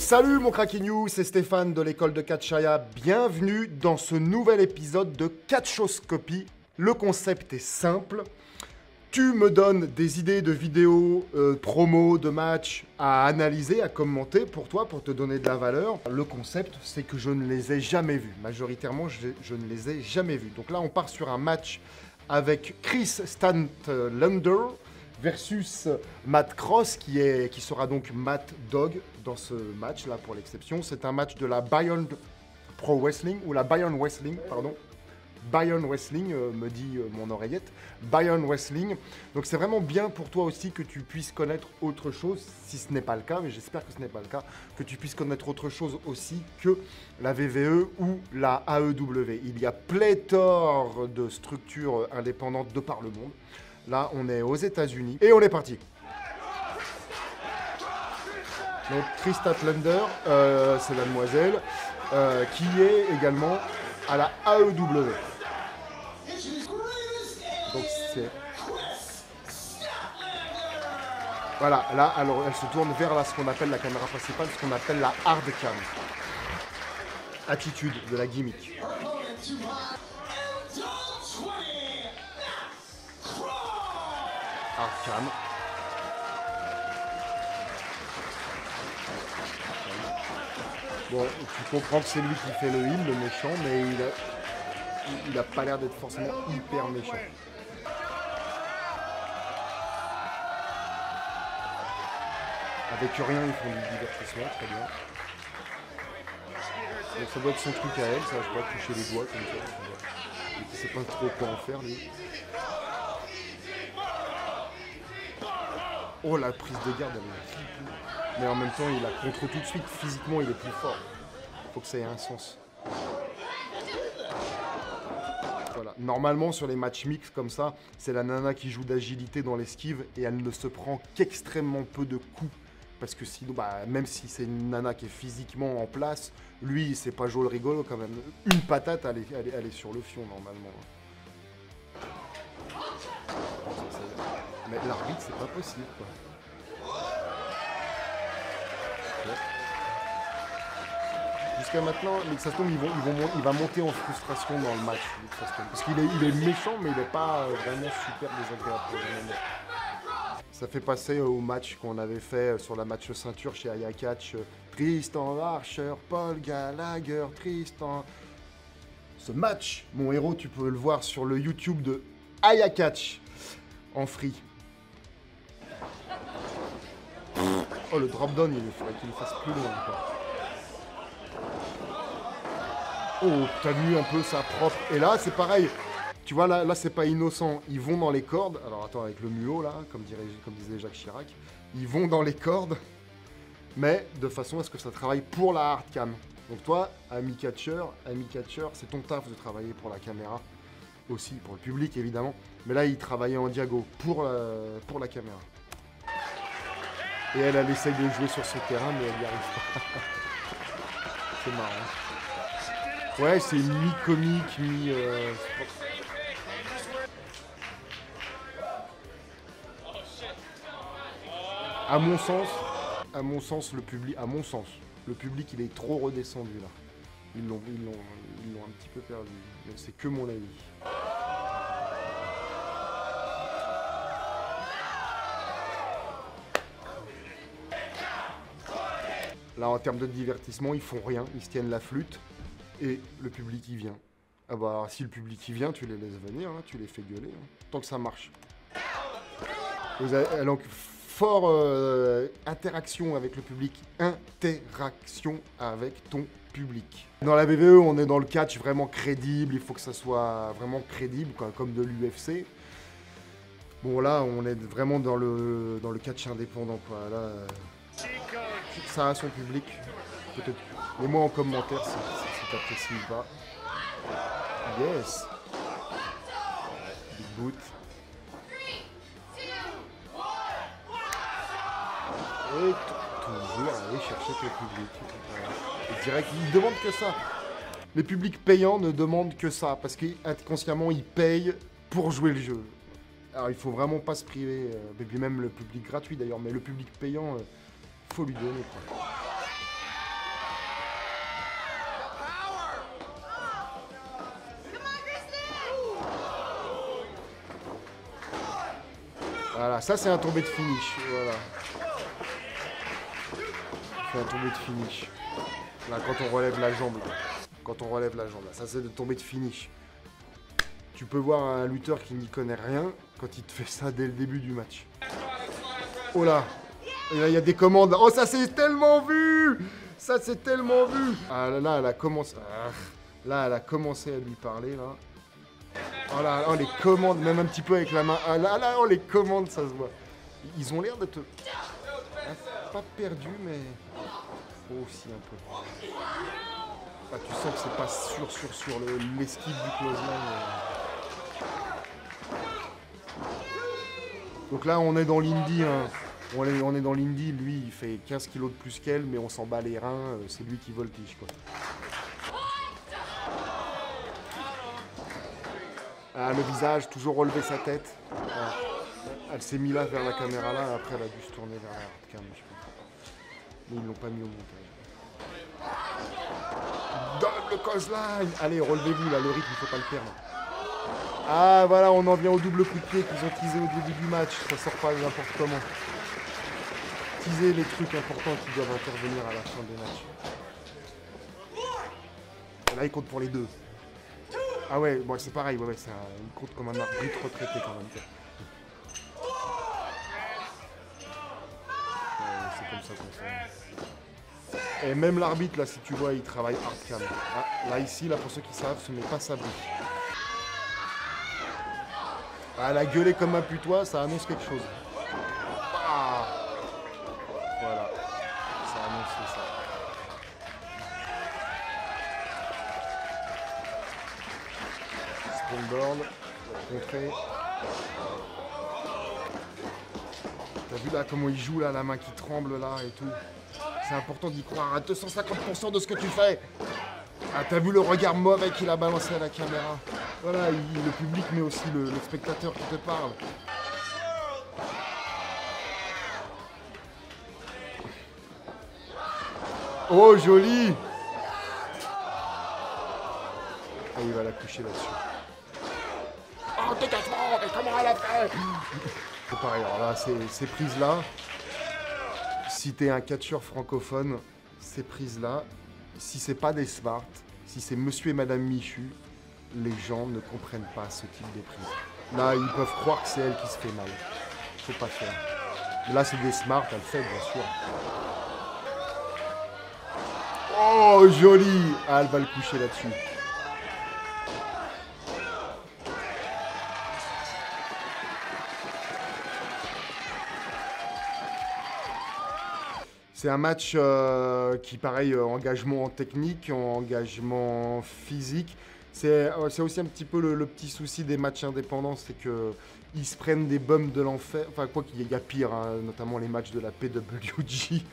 Salut mon Craquignou, c'est Stéphane de l'école de Catchaya. Bienvenue dans ce nouvel épisode de Catchoscopie. Le concept est simple. Tu me donnes des idées de vidéos, promos, de matchs à analyser, à commenter pour toi, pour te donner de la valeur. Le concept, c'est que je ne les ai jamais vus. Majoritairement, je ne les ai jamais vus. Donc là, on part sur un match avec Chris Statlander versus Matt Cross, qui sera donc Matt Dog dans ce match-là pour l'exception. C'est un match de la Bayern Pro Wrestling, ou la Bayern Wrestling, pardon. Bayern Wrestling, me dit mon oreillette. Bayern Wrestling. Donc c'est vraiment bien pour toi aussi que tu puisses connaître autre chose, si ce n'est pas le cas, mais j'espère que ce n'est pas le cas, que tu puisses connaître autre chose aussi que la VVE ou la AEW. Il y a pléthore de structures indépendantes de par le monde. Là, on est aux États-Unis et on est parti. Donc Chris Statlander, c'est la demoiselle, qui est également à la AEW. Donc c'est... Voilà, là, alors elle se tourne vers ce qu'on appelle la caméra principale, ce qu'on appelle la hard cam. Attitude de la gimmick. Hard cam. Bon, tu comprends que c'est lui qui fait le heal, le méchant, mais il a pas l'air d'être forcément hyper méchant. Avec rien, ils font du divertissement, très bien. Donc ça doit être son truc à elle, ça, je dois toucher les doigts comme ça. Il sait pas trop quoi en faire, lui. Oh, la prise de garde, elle est flippée. Mais en même temps, il la contre tout de suite. Physiquement, il est plus fort. Faut que ça ait un sens. Voilà. Normalement, sur les matchs mix comme ça, c'est la nana qui joue d'agilité dans l'esquive et elle ne se prend qu'extrêmement peu de coups. Parce que sinon, même si c'est une nana qui est physiquement en place, lui, c'est pas jouer le rigolo quand même. Une patate, elle est sur le fion normalement. Mais l'arbitre, c'est pas possible, quoi. Ouais. Jusqu'à maintenant, ça se tombe, il va monter en frustration dans le match. Parce qu'il est méchant, mais il n'est pas vraiment super désagréable pour le moment. Ça fait passer au match qu'on avait fait sur la match ceinture chez Aya Catch. Tristan Archer, Paul Gallagher, Tristan. Ce match, mon héros, tu peux le voir sur le YouTube de Aya Catch en free. Oh, le drop down, il faudrait qu'il le fasse plus loin, quoi. Oh, t'as vu un peu ça propre. Et là, c'est pareil. Tu vois, là c'est pas innocent. Ils vont dans les cordes. Alors, attends, avec le muot, là, comme disait Jacques Chirac. Ils vont dans les cordes, mais de façon à ce que ça travaille pour la hard cam. Donc toi, ami catcher, c'est ton taf de travailler pour la caméra. Aussi, pour le public, évidemment. Mais là, il travaillait en diago pour la caméra. Et elle essaye de jouer sur ce terrain, mais elle n'y arrive pas. C'est marrant. Ouais, c'est mi-comique, mi... À mon sens, le public, il est trop redescendu, là. Ils l'ont un petit peu perdu. C'est que mon avis. Là, en termes de divertissement, ils font rien. Ils se tiennent la flûte et le public, il vient. Ah bah, si le public, il vient, tu les laisses venir, hein, tu les fais gueuler, hein, tant que ça marche. Donc, fort interaction avec le public, interaction avec ton public. Dans la VVE, on est dans le catch vraiment crédible. Il faut que ça soit vraiment crédible, quoi, comme de l'UFC. Bon, là, on est vraiment dans le catch indépendant, quoi. Là... Ça a son public, peut-être. Mets-moi en commentaire si t'apprécies ou pas. Yes. Big boot. Et toujours aller chercher le public. Voilà. Et direct, ils demandent que ça. Les publics payants ne demandent que ça, parce qu'inconsciemment, ils payent pour jouer le jeu. Alors, il faut vraiment pas se priver, et puis même le public gratuit d'ailleurs, mais le public payant... faut lui donner, quoi. Voilà, ça c'est un tombé de finish. Voilà. C'est un tombé de finish. Là, quand on relève la jambe. Là. Quand on relève la jambe. Là. Ça c'est de tombé de finish. Tu peux voir un lutteur qui n'y connaît rien quand il te fait ça dès le début du match. Oh là. Et là, il y a des commandes. Oh, ça c'est tellement vu. Ça c'est tellement vu. Ah là, elle a commencé. Là, elle a commencé à lui parler, là. Oh là, oh, les commandes, même un petit peu avec la main. Ah là, oh, les commandes, ça se voit. Ils ont l'air d'être pas perdus, mais aussi un peu. Ah, tu sens que c'est pas sur l'esquive du clothesline. Donc là, on est dans l'indie. Hein. On est dans l'indie. Lui, il fait 15 kilos de plus qu'elle, mais on s'en bat les reins. C'est lui qui voltige, quoi. Ah, le visage, toujours relever sa tête. Ah, elle s'est mise là vers la caméra là, après elle a dû se tourner vers la hardcam, je pense. Mais ils l'ont pas mis au montage. Double clothesline. Allez, relevez-vous là, le rythme, il faut pas le perdre. Ah voilà, on en vient au double coup de pied qu'ils ont teasé au début du match. Ça sort pas n'importe comment. Teaser les trucs importants qui doivent intervenir à la fin des matchs. Et là, il compte pour les deux. Ah ouais, bon, c'est pareil, ouais, ça, il compte comme un arbitre retraité quand même. C'est comme ça qu'on fait. Et même l'arbitre, là, si tu vois, il travaille hardcam. Ah, là, ici, là, pour ceux qui savent, ce n'est pas sa bouche. Ah, elle a gueulé comme un putois, ça annonce quelque chose. Ah, voilà, ça annonce ça. Springboard, contrer. T'as vu là comment il joue là, la main qui tremble là et tout. C'est important d'y croire à 250% de ce que tu fais. Ah, t'as vu le regard mauvais qu'il a balancé à la caméra. Voilà, le public mais aussi le spectateur qui te parle. Oh joli. Ah, il va la coucher là-dessus. Oh, dégagement, mais comment elle a fait? C'est pareil, alors là, ces prises-là, si t'es un catcheur francophone, ces prises-là, si c'est pas des smart, si c'est monsieur et madame Michu, les gens ne comprennent pas ce type de prise. Là, ils peuvent croire que c'est elle qui se fait mal. Faut pas faire. Mais là, c'est des smart, elle fait, bien sûr. Oh, joli! Ah, elle va le coucher là-dessus. C'est un match qui, pareil, engagement technique, engagement physique. C'est aussi un petit peu le petit souci des matchs indépendants, c'est qu'ils se prennent des bums de l'enfer. Enfin, quoi qu'il y a pire, hein, notamment les matchs de la PWG,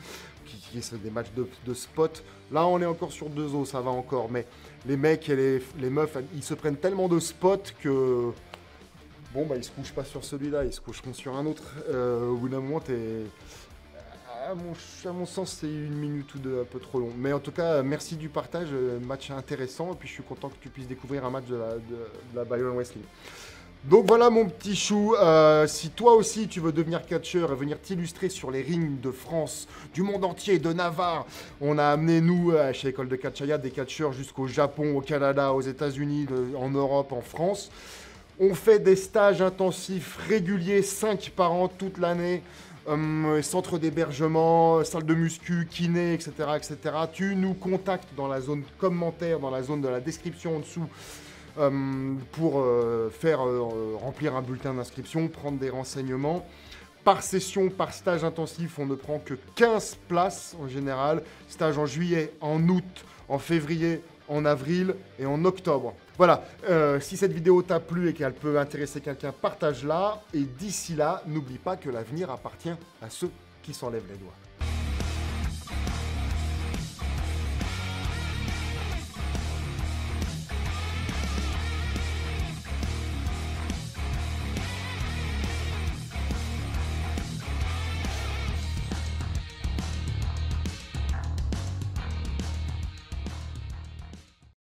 qui sont des matchs de spot. Là, on est encore sur 2 os, ça va encore. Mais les mecs et les meufs, ils se prennent tellement de spots que... Bon, bah, ils se couchent pas sur celui-là, ils se coucheront sur un autre. Au bout d'un moment, à mon sens, c'est 1 minute ou 2 un peu trop long. Mais en tout cas, merci du partage, match intéressant. Et puis je suis content que tu puisses découvrir un match de la Bayonne Wrestling. Donc voilà mon petit chou, si toi aussi tu veux devenir catcheur et venir t'illustrer sur les rings de France, du monde entier, de Navarre, on a amené nous, chez l'école de Catchaya, des catcheurs jusqu'au Japon, au Canada, aux États-Unis, en Europe, en France. On fait des stages intensifs réguliers, 5 par an, toute l'année. Centre d'hébergement, salle de muscu, kiné, etc., etc. Tu nous contactes dans la zone commentaire, dans la zone de la description en dessous pour faire remplir un bulletin d'inscription, prendre des renseignements. Par session, par stage intensif, on ne prend que 15 places en général. Stage en juillet, en août, en février, en avril et en octobre. Voilà, si cette vidéo t'a plu et qu'elle peut intéresser quelqu'un, partage-la. Et d'ici là, n'oublie pas que l'avenir appartient à ceux qui s'enlèvent les doigts.